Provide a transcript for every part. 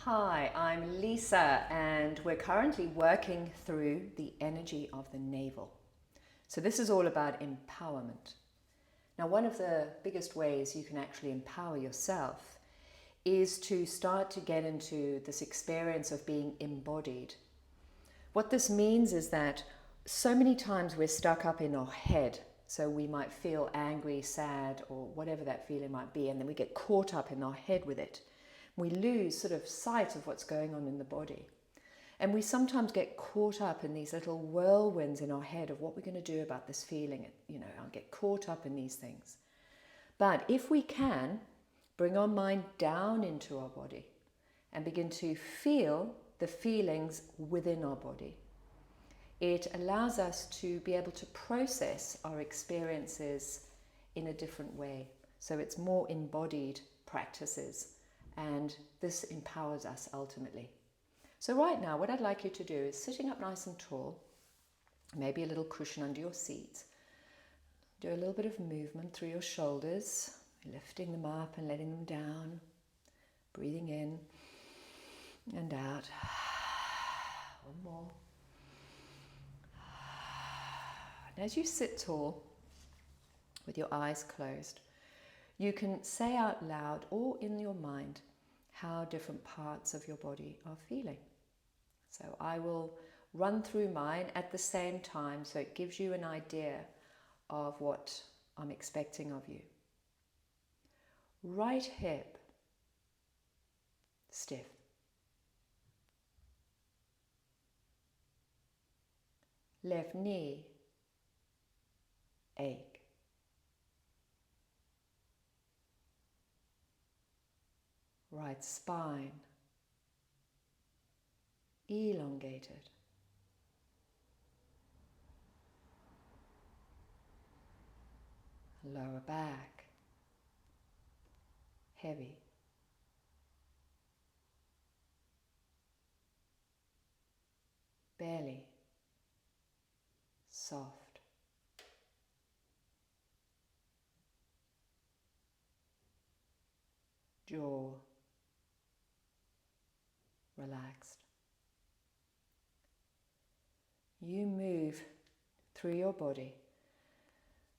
Hi, I'm Lisa, and we're currently working through the energy of the navel. So this is all about empowerment. Now, one of the biggest ways you can actually empower yourself is to start to get into this experience of being embodied. What this means is that so many times we're stuck up in our head. So we might feel angry, sad, or whatever that feeling might be, and then we get caught up in our head with it. We lose sort of sight of what's going on in the body. And we sometimes get caught up in these little whirlwinds in our head of what we're going to do about this feeling. I'll get caught up in these things. But if we can bring our mind down into our body and begin to feel the feelings within our body, it allows us to be able to process our experiences in a different way. So it's more embodied practices. And this empowers us ultimately. So right now, what I'd like you to do is sitting up nice and tall, maybe a little cushion under your seat. Do a little bit of movement through your shoulders, lifting them up and letting them down. Breathing in and out. One more. And as you sit tall, with your eyes closed, you can say out loud or in your mind how different parts of your body are feeling. So I will run through mine at the same time so it gives you an idea of what I'm expecting of you. Right hip, stiff. Left knee, ache. Right spine, elongated. Lower back, heavy. Belly, soft. Jaw, relaxed. You move through your body,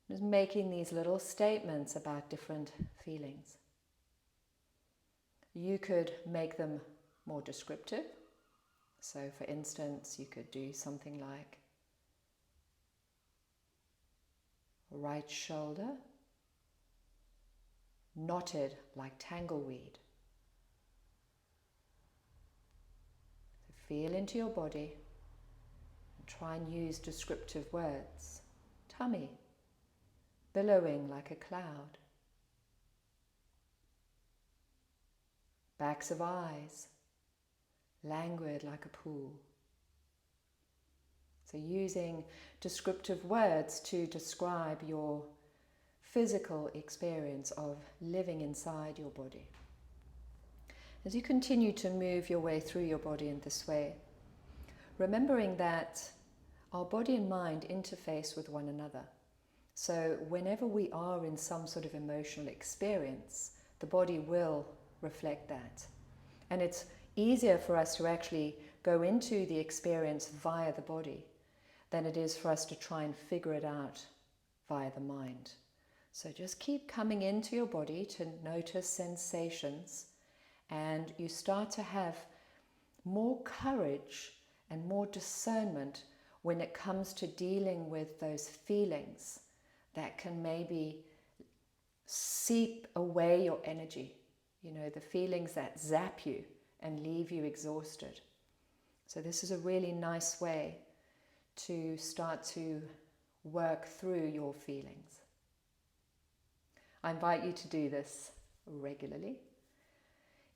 just making these little statements about different feelings. You could make them more descriptive. So for instance, you could do something like right shoulder, knotted like tangleweed. So feel into your body and try and use descriptive words. Tummy, billowing like a cloud. Backs of eyes, languid like a pool. So using descriptive words to describe your physical experience of living inside your body. As you continue to move your way through your body in this way, remembering that our body and mind interface with one another. So whenever we are in some sort of emotional experience, the body will reflect that. And it's easier for us to actually go into the experience via the body than it is for us to try and figure it out via the mind. So just keep coming into your body to notice sensations, and you start to have more courage and more discernment when it comes to dealing with those feelings that can maybe seep away your energy. The feelings that zap you and leave you exhausted. So this is a really nice way to start to work through your feelings. I invite you to do this regularly.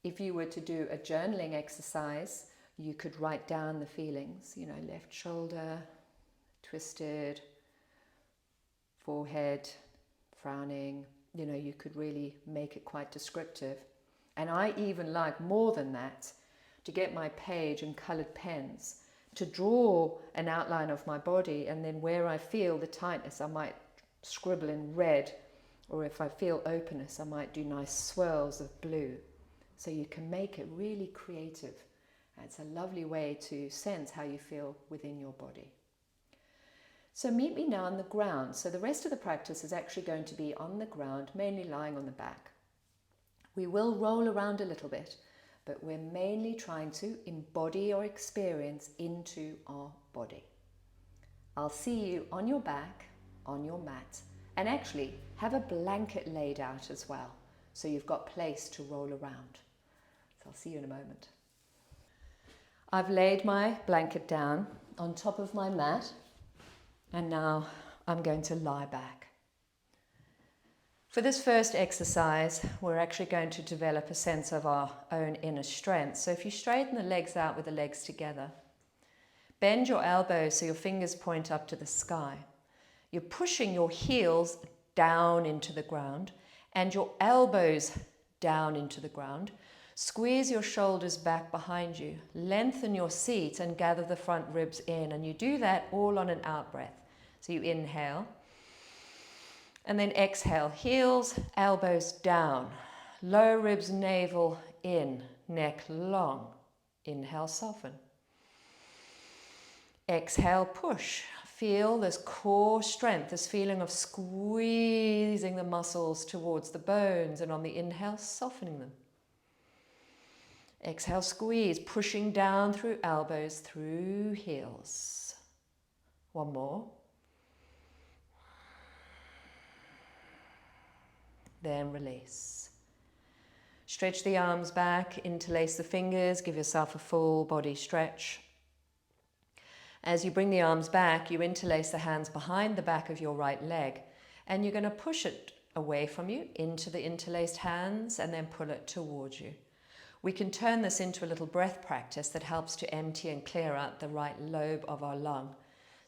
If you were to do a journaling exercise, you could write down the feelings, left shoulder, twisted, forehead, frowning. You could really make it quite descriptive. And I even like more than that to get my page and colored pens to draw an outline of my body, and then where I feel the tightness I might scribble in red, or if I feel openness I might do nice swirls of blue. So you can make it really creative. It's a lovely way to sense how you feel within your body. So meet me now on the ground. So the rest of the practice is actually going to be on the ground, mainly lying on the back. We will roll around a little bit, but we're mainly trying to embody our experience into our body. I'll see you on your back, on your mat, and actually have a blanket laid out as well, so you've got place to roll around. So I'll see you in a moment. I've laid my blanket down on top of my mat, and now I'm going to lie back. For this first exercise, we're actually going to develop a sense of our own inner strength. So if you straighten the legs out with the legs together, bend your elbows so your fingers point up to the sky. You're pushing your heels down into the ground and your elbows down into the ground. Squeeze your shoulders back behind you. Lengthen your seat and gather the front ribs in. And you do that all on an out breath. So you inhale and then exhale. Heels, elbows down. Low ribs, navel in. Neck long. Inhale, soften. Exhale, push. Feel this core strength, this feeling of squeezing the muscles towards the bones, and on the inhale, softening them. Exhale, squeeze, pushing down through elbows, through heels. One more. Then release. Stretch the arms back, interlace the fingers, give yourself a full body stretch. As you bring the arms back, you interlace the hands behind the back of your right leg, and you're going to push it away from you into the interlaced hands and then pull it towards you. We can turn this into a little breath practice that helps to empty and clear out the right lobe of our lung.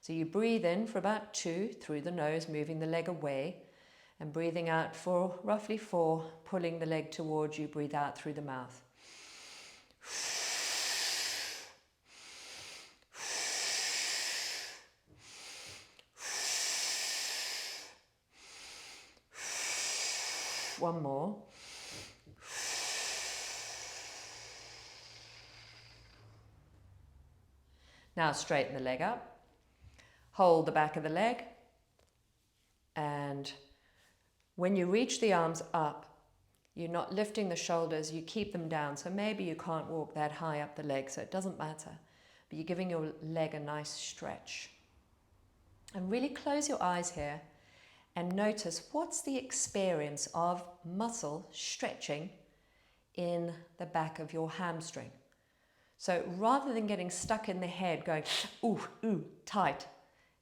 So you breathe in for about 2 through the nose, moving the leg away, and breathing out for roughly 4, pulling the leg towards you. Breathe out through the mouth. One more. Now straighten the leg up. Hold the back of the leg. And when you reach the arms up, you're not lifting the shoulders, you keep them down. So maybe you can't walk that high up the leg, so it doesn't matter. But you're giving your leg a nice stretch. And really close your eyes here and notice what's the experience of muscle stretching in the back of your hamstring. So rather than getting stuck in the head going, ooh, ooh, tight,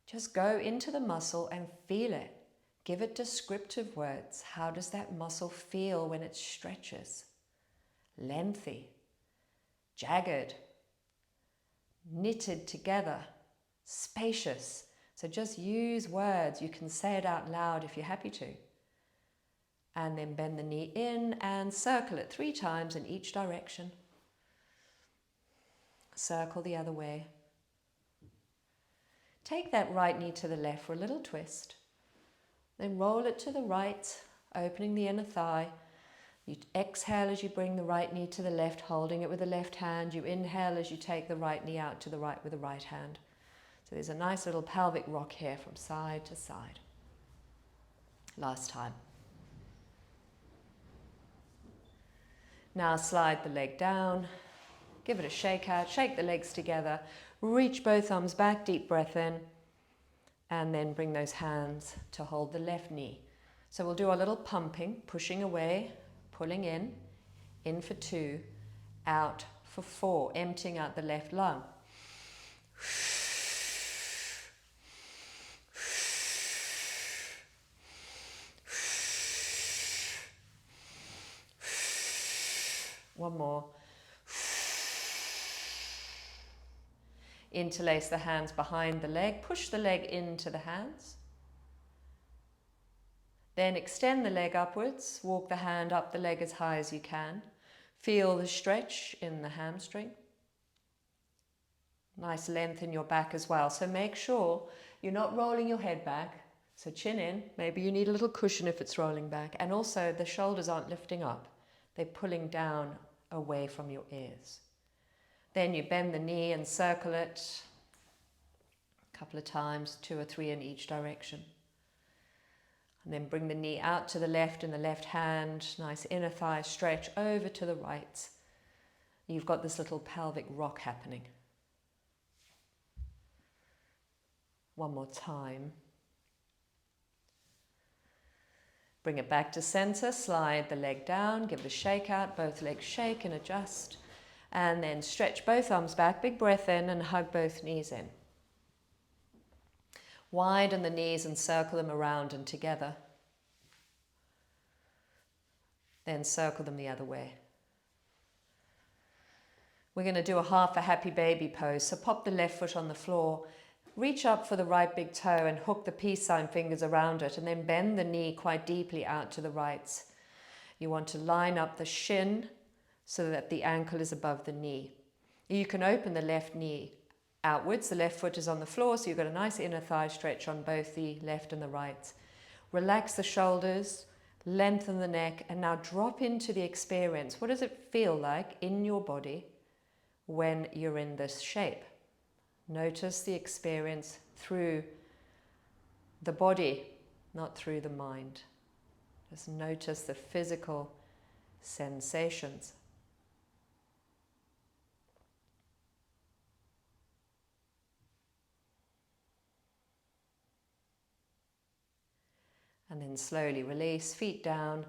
just go into the muscle and feel it. Give it descriptive words. How does that muscle feel when it stretches? Lengthy, jagged, knitted together, spacious. So just use words. You can say it out loud if you're happy to. And then bend the knee in and circle it 3 times in each direction. Circle the other way. Take that right knee to the left for a little twist. Then roll it to the right, opening the inner thigh. You exhale as you bring the right knee to the left, holding it with the left hand. You inhale as you take the right knee out to the right with the right hand. So there's a nice little pelvic rock here from side to side. Last time. Now slide the leg down. Give it a shake out. Shake the legs together. Reach both arms back. Deep breath in. And then bring those hands to hold the left knee. So we'll do our little pumping, pushing away, pulling in for 2, out for 4, emptying out the left lung. One more. Interlace the hands behind the leg. Push the leg into the hands. Then extend the leg upwards. Walk the hand up the leg as high as you can. Feel the stretch in the hamstring. Nice length in your back as well. So make sure you're not rolling your head back. So chin in. Maybe you need a little cushion if it's rolling back. And also the shoulders aren't lifting up. They're pulling down away from your ears. Then you bend the knee and circle it a couple of times, 2 or 3 in each direction. And then bring the knee out to the left in the left hand, nice inner thigh stretch over to the right. You've got this little pelvic rock happening. One more time. Bring it back to center, slide the leg down, give it a shake out, both legs shake and adjust. And then stretch both arms back, big breath in and hug both knees in. Widen the knees and circle them around and together. Then circle them the other way. We're going to do a half a happy baby pose. So pop the left foot on the floor, reach up for the right big toe and hook the peace sign fingers around it, and then bend the knee quite deeply out to the right. You want to line up the shin so that the ankle is above the knee. You can open the left knee outwards. The left foot is on the floor, so you've got a nice inner thigh stretch on both the left and the right. Relax the shoulders, lengthen the neck, and now drop into the experience. What does it feel like in your body when you're in this shape? Notice the experience through the body, not through the mind. Just notice the physical sensations. And then slowly release, feet down,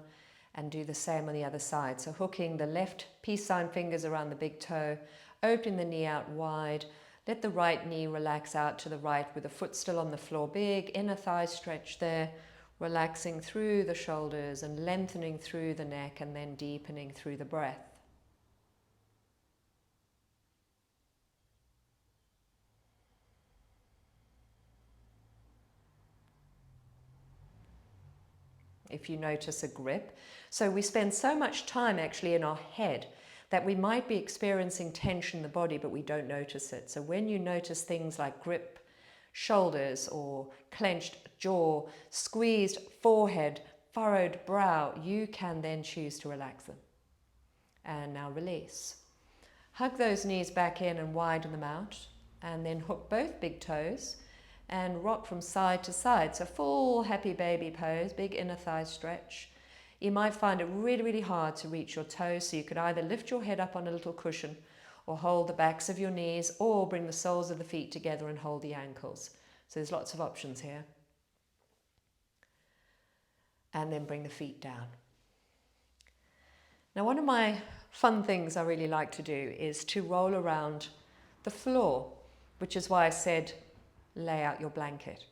and do the same on the other side. So hooking the left peace sign fingers around the big toe, opening the knee out wide. Let the right knee relax out to the right with the foot still on the floor. Big inner thigh stretch there, relaxing through the shoulders and lengthening through the neck and then deepening through the breath. If you notice a grip. So we spend so much time actually in our head that we might be experiencing tension in the body, but we don't notice it. So when you notice things like grip, shoulders, or clenched jaw, squeezed forehead, furrowed brow, you can then choose to relax them. And now release. Hug those knees back in and widen them out, and then hook both big toes and rock from side to side. So full happy baby pose, big inner thigh stretch. You might find it really, really hard to reach your toes, so you could either lift your head up on a little cushion or hold the backs of your knees or bring the soles of the feet together and hold the ankles. So there's lots of options here. And then bring the feet down. Now, one of my fun things I really like to do is to roll around the floor, which is why I said lay out your blanket.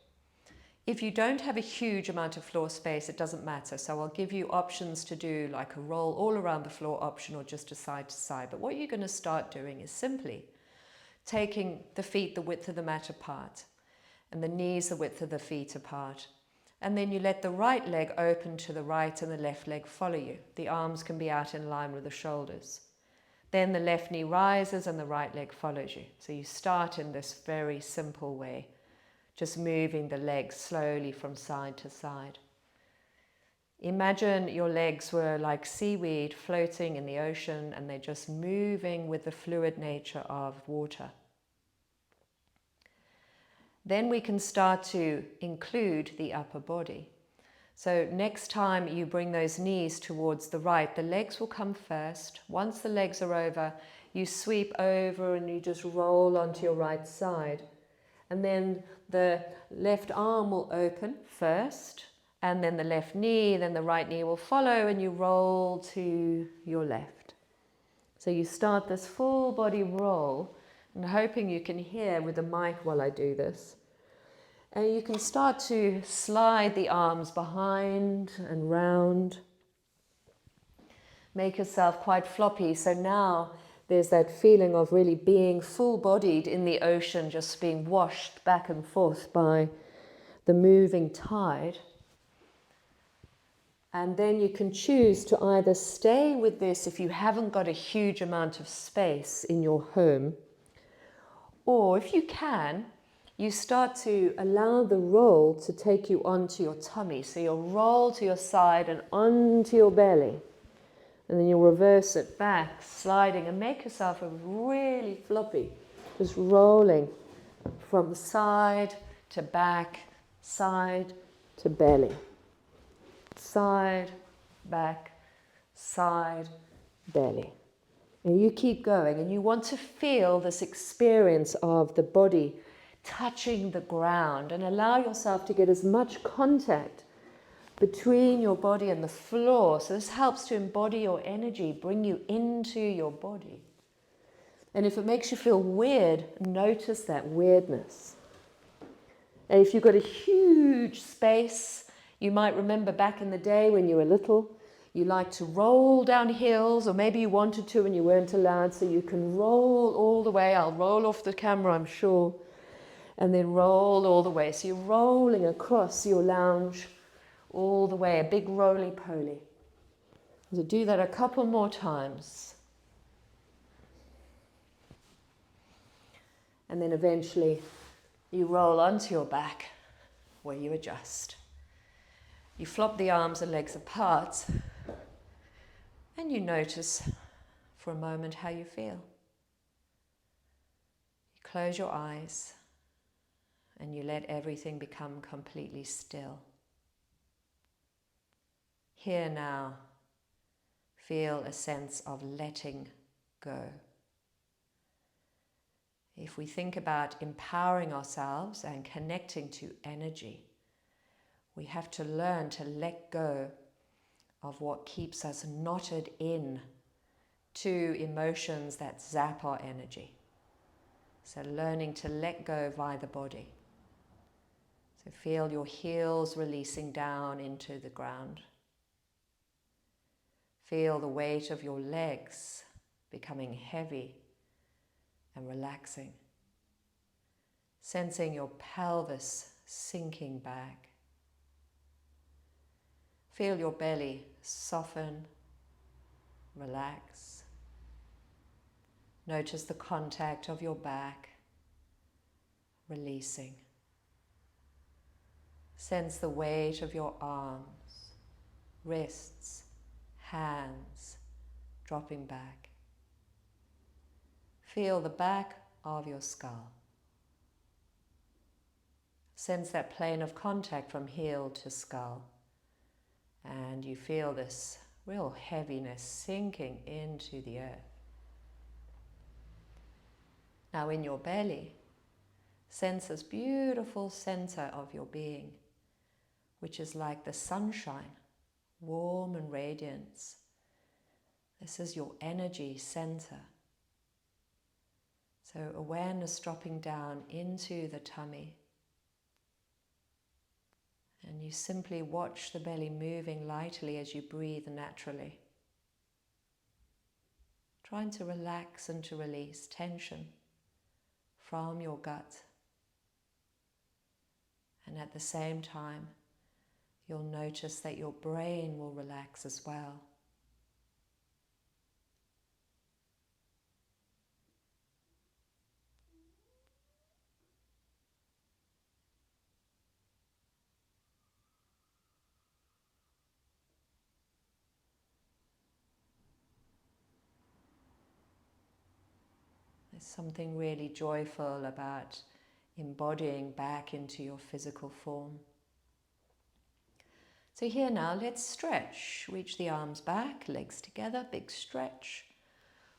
If you don't have a huge amount of floor space, it doesn't matter. So I'll give you options to do like a roll all around the floor option or just a side to side. But what you're going to start doing is simply taking the feet the width of the mat apart and the knees the width of the feet apart. And then you let the right leg open to the right and the left leg follow you. The arms can be out in line with the shoulders. Then the left knee rises and the right leg follows you. So you start in this very simple way, just moving the legs slowly from side to side. Imagine your legs were like seaweed floating in the ocean and they're just moving with the fluid nature of water. Then we can start to include the upper body. So next time you bring those knees towards the right, the legs will come first. Once the legs are over, you sweep over and you just roll onto your right side. And then the left arm will open first, and then the left knee, then the right knee will follow, and you roll to your left. So you start this full body roll, and hoping you can hear with the mic while I do this. And you can start to slide the arms behind and round. Make yourself quite floppy. So now there's that feeling of really being full-bodied in the ocean, just being washed back and forth by the moving tide. And then you can choose to either stay with this if you haven't got a huge amount of space in your home, or if you can, you start to allow the roll to take you onto your tummy. So you'll roll to your side and onto your belly. And then you'll reverse it back, sliding, and make yourself a really floppy, just rolling from side to back, side to belly. Side, back, side, belly. And you keep going, and you want to feel this experience of the body touching the ground, and allow yourself to get as much contact between your body and the floor. So this helps to embody your energy, bring you into your body. And if it makes you feel weird, notice that weirdness. And if you've got a huge space, you might remember back in the day when you were little, you liked to roll down hills, or maybe you wanted to and you weren't allowed, so you can roll all the way. I'll roll off the camera, I'm sure, and then roll all the way. So you're rolling across your lounge all the way, a big roly-poly. So do that a couple more times. And then eventually you roll onto your back where you adjust. You flop the arms and legs apart, and you notice for a moment how you feel. You close your eyes and you let everything become completely still. Here now, feel a sense of letting go. If we think about empowering ourselves and connecting to energy, we have to learn to let go of what keeps us knotted in to emotions that zap our energy. So learning to let go via the body. So feel your heels releasing down into the ground. Feel the weight of your legs becoming heavy and relaxing. Sensing your pelvis sinking back. Feel your belly soften, relax. Notice the contact of your back, releasing. Sense the weight of your arms, wrists, hands, dropping back. Feel the back of your skull. Sense that plane of contact from heel to skull. And you feel this real heaviness sinking into the earth. Now in your belly, sense this beautiful center of your being, which is like the sunshine, warm and radiant. This is your energy center. So awareness dropping down into the tummy. And you simply watch the belly moving lightly as you breathe naturally. Trying to relax and to release tension from your gut. And at the same time, you'll notice that your brain will relax as well. There's something really joyful about embodying back into your physical form. So here now, let's stretch. Reach the arms back, legs together, big stretch.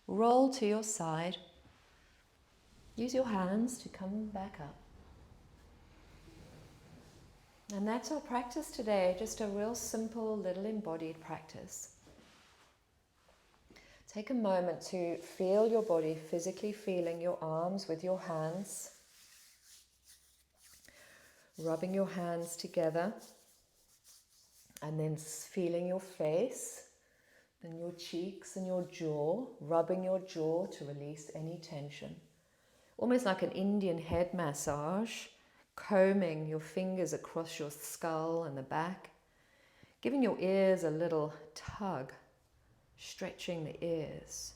Roll to your side. Use your hands to come back up. And that's our practice today, just a real simple little embodied practice. Take a moment to feel your body, physically feeling your arms with your hands. Rubbing your hands together. And then feeling your face, then your cheeks and your jaw, rubbing your jaw to release any tension. Almost like an Indian head massage, combing your fingers across your skull and the back, giving your ears a little tug, stretching the ears.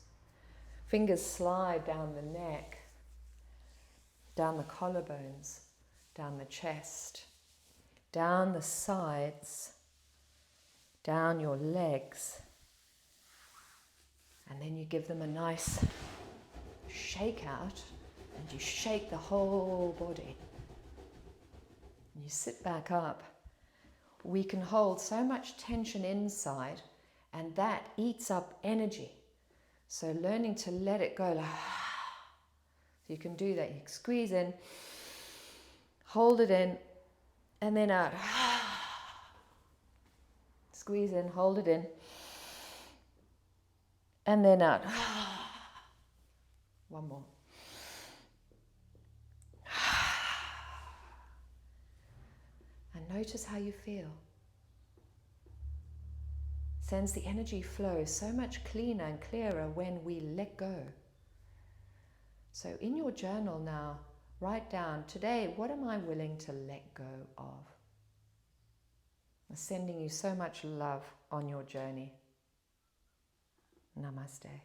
Fingers slide down the neck, down the collarbones, down the chest, down the sides, down your legs, And then you give them a nice shake out, and you shake the whole body. And you sit back up. We can hold so much tension inside, and that eats up energy. So learning to let it go, like, so you can do that. You squeeze in, hold it in, and then out. Squeeze in, hold it in, and then out. One more. And notice how you feel. Sense the energy flow so much cleaner and clearer when we let go. So in your journal now, write down, today, what am I willing to let go of? I'm sending you so much love on your journey. Namaste.